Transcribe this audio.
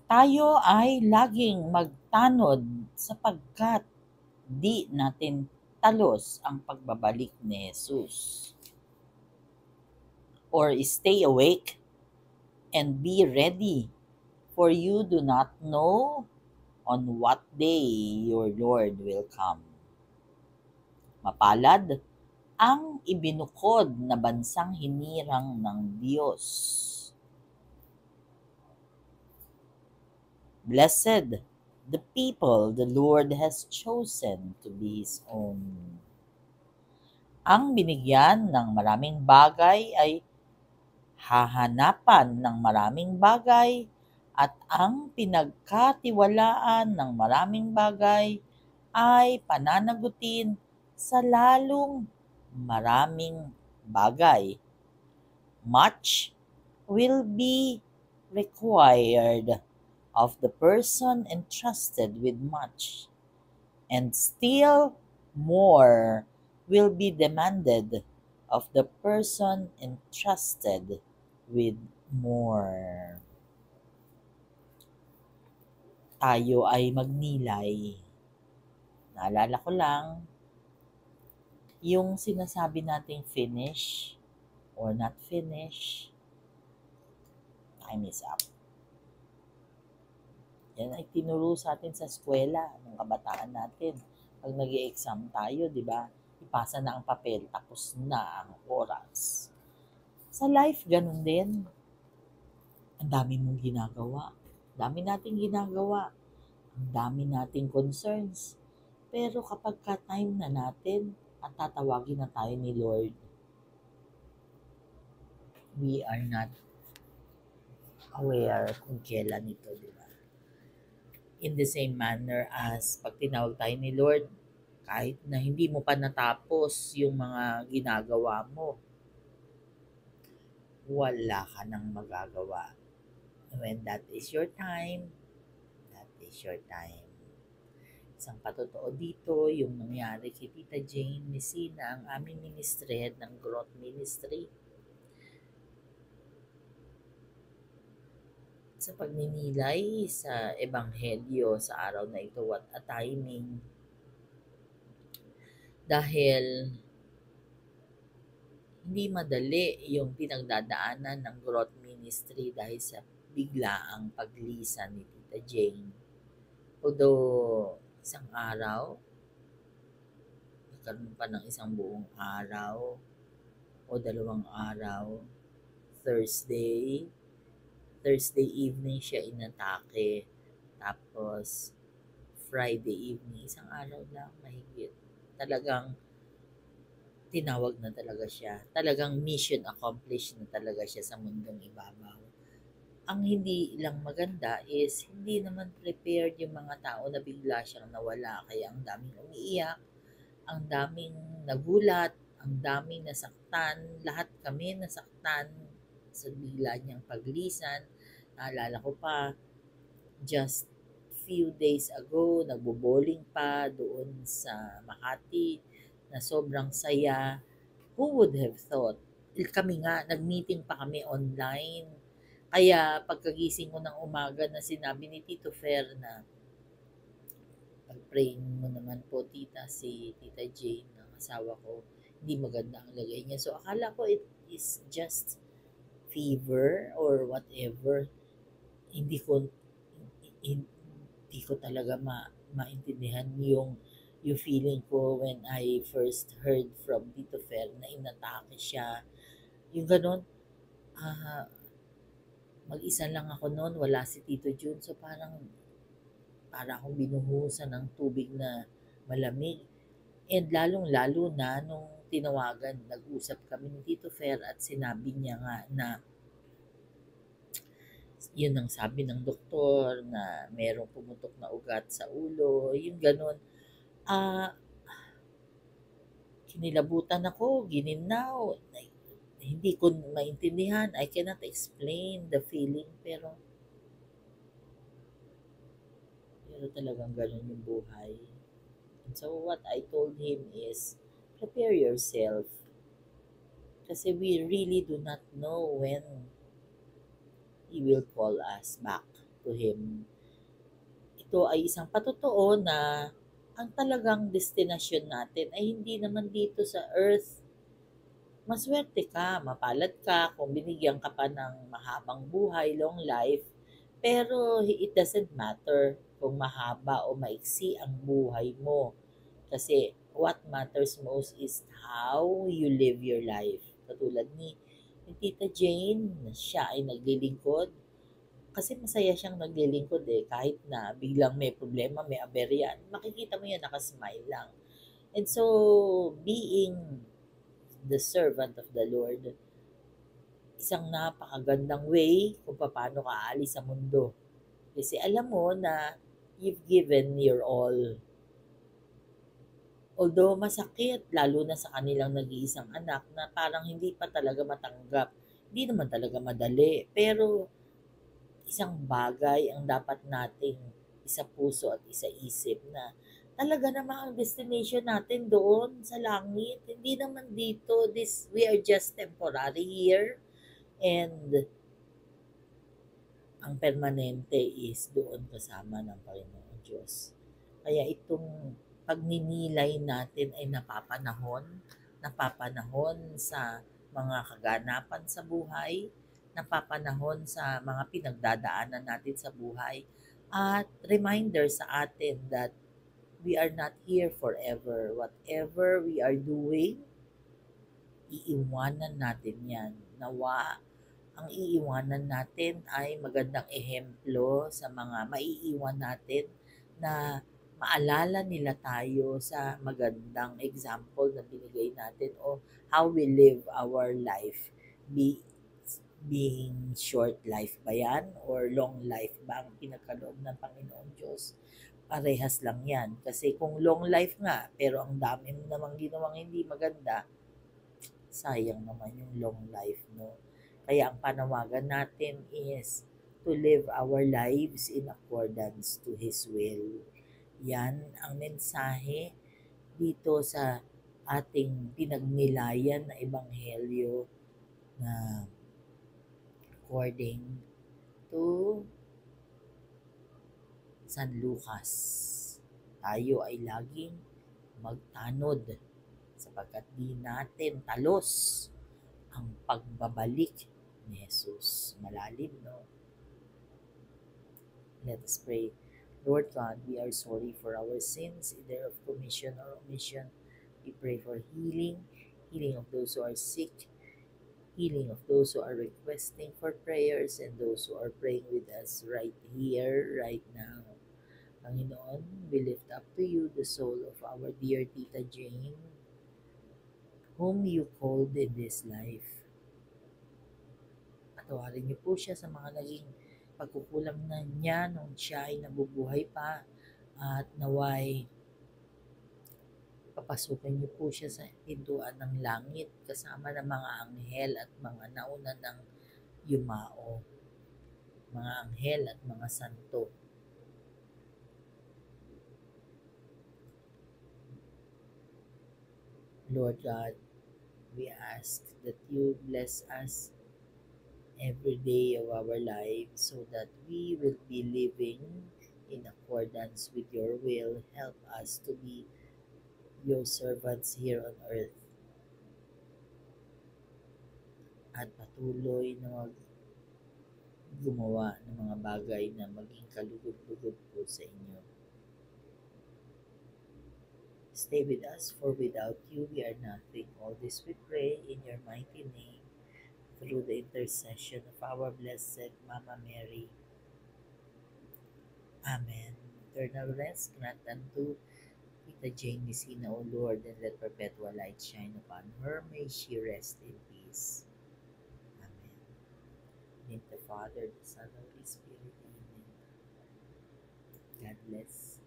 Tayo ay laging magtanod sapagkat di natin talos ang pagbabalik ni Jesus. Or stay awake and be ready, for you do not know on what day your Lord will come. Mapalad ang ibinukod na bansang hinirang ng Diyos. Blessed the people the Lord has chosen to be His own. Ang binigyan ng maraming bagay ay hahanapan ng maraming bagay, at ang pinagkatiwalaan ng maraming bagay ay pananagutin sa lalong maraming bagay. Much will be required of the person entrusted with much, and still more will be demanded of the person entrusted with more. Tayo ay magnilay. Naalala ko lang, yung sinasabi nating finish or not finish, time is up. Yan ay tinuro sa atin sa eskwela ng kabataan natin. Pag nag-i-exam tayo, di ba? Ipasa na ang papel, tapos na ang oras. Sa life, ganun din. Ang dami mong ginagawa. Dami nating ginagawa. Ang dami nating concerns. Pero kapag ka-time na natin at tatawagin na tayo ni Lord, we are not aware kung kailan ito, di ba? In the same manner as pag tinawag tayo ni Lord, kahit na hindi mo pa natapos yung mga ginagawa mo, wala ka nang magagawa. When that is your time, that is your time. Isang patotoo dito, yung nangyari kay Tita Jane Messina, ang aming ministry, head ng Growth Ministry. Sa pagninilay sa Ebanghelyo sa araw na ito, what a timing. Dahil hindi madali yung pinagdadaanan ng Growth Ministry dahil sa biglaang paglisan ni Tita Jane. Although isang araw, nagkaroon pa ng isang buong araw o 2 araw, Thursday evening siya inatake. Tapos Friday evening, isang araw lang mahigit. Talagang tinawag na talaga siya. Talagang mission accomplished na talaga siya sa mundong ibabaw. Ang hindi lang maganda is hindi naman prepared yung mga tao na bigla siyang nawala. Kaya ang daming umiiyak, ang daming nagulat, ang daming nasaktan. Lahat kami nasaktan sa bigla niyang paglisan. Naalala ko pa, just few days ago, nagbo-bowling pa doon sa Makati na sobrang saya. Who would have thought? Kami nga, nag-meeting pa kami online. Kaya pagkagising ko ng umaga na sinabi ni Tito Fer na pag-pray mo naman po tita si Tita Jane, ng asawa ko, hindi maganda ang lagay niya. So akala ko it is just fever or whatever. Hindi ko talaga maintindihan yung feeling ko when I first heard from Tito Fer na inatake siya. Yung ganun, mag-isa lang ako noon, wala si Tito Jun. So para akong binuhusan ng tubig na malamig. And lalong-lalo na nung tinawagan, nag-usap kami ni Tito Fer at sinabi niya nga na yun ang sabi ng doktor na merong pumutok na ugat sa ulo, yung ganun. Kinilabutan ako, gininaw, hindi ko maintindihan, I cannot explain the feeling, pero talagang ganun yung buhay. And so what I told him is, prepare yourself. Kasi we really do not know when He will call us back to Him. Ito ay isang patotoo na ang talagang destinasyon natin ay hindi naman dito sa earth. Maswerte ka, mapalad ka kung binigyan ka pa ng mahabang buhay, long life, pero it doesn't matter kung mahaba o maiksi ang buhay mo. Kasi what matters most is how you live your life. Katulad ni Tita Jane, siya ay naglilingkod. Kasi masaya siyang naglilingkod eh, kahit na biglang may problema, may aberya, makikita mo yan, nakasmile lang. And so, being the servant of the Lord, isang napakagandang way kung paano ka aalis sa mundo. Kasi alam mo na you've given your all. Although masakit, lalo na sa kanilang nag-iisang anak na parang hindi pa talaga matanggap. Hindi naman talaga madali. Pero isang bagay ang dapat nating isa puso at isa isip na talaga naman ang destination natin doon sa langit. Hindi naman dito. We are just temporary here. And ang permanente is doon kasama ng Panginoon Diyos. Kaya itong pagninilay natin ay napapanahon sa mga kaganapan sa buhay, napapanahon sa mga pinagdadaanan natin sa buhay, at reminder sa atin that we are not here forever. Whatever we are doing, iiwanan natin yan. Nawa ang iiwanan natin ay magandang ehemplo sa mga maiiwan natin na maalala nila tayo sa magandang example na binigay natin o how we live our life. Being short life ba yan or long life ba ang pinagkaloob ng Panginoon Diyos? Parehas lang yan. Kasi kung long life nga, pero ang dami mo namang ginawang hindi maganda, sayang naman yung long life, no? Kaya ang panawagan natin is to live our lives in accordance to His will. Yan ang mensahe dito sa ating pinagnilayan na ebanghelyo na according to San Lucas. Tayo ay laging magtanod sapagkat di natin talos ang pagbabalik ni Jesus. Malalim, no? Let us pray. Lord God, we are sorry for our sins, either of commission or omission. We pray for healing of those who are sick, healing of those who are requesting for prayers, and those who are praying with us right here, right now. Panginoon, we lift up to you the soul of our dear Tita Jane, whom you called in this life. Patawarin niyo po siya sa mga naging pagkukulang na niya nung siya ay nabubuhay pa, at naway papasukin niyo po siya sa pintuan ng langit kasama ng mga anghel at mga nauna ng yumao, mga anghel at mga santo. Lord God, we ask that you bless us every day of our lives so that we will be living in accordance with your will. Help us to be your servants here on earth. At patuloy na gumawa ng mga bagay na maging kalugod-lugod po sa inyo. Stay with us, for without you we are nothing. All this we pray in your mighty name, through the intercession of our blessed Mama Mary. Amen. Eternal rest grant unto Tita Jane Messina, O Lord, and let perpetual light shine upon her. May she rest in peace. Amen. In the Father, the Son, and the Holy Spirit. Amen. God bless.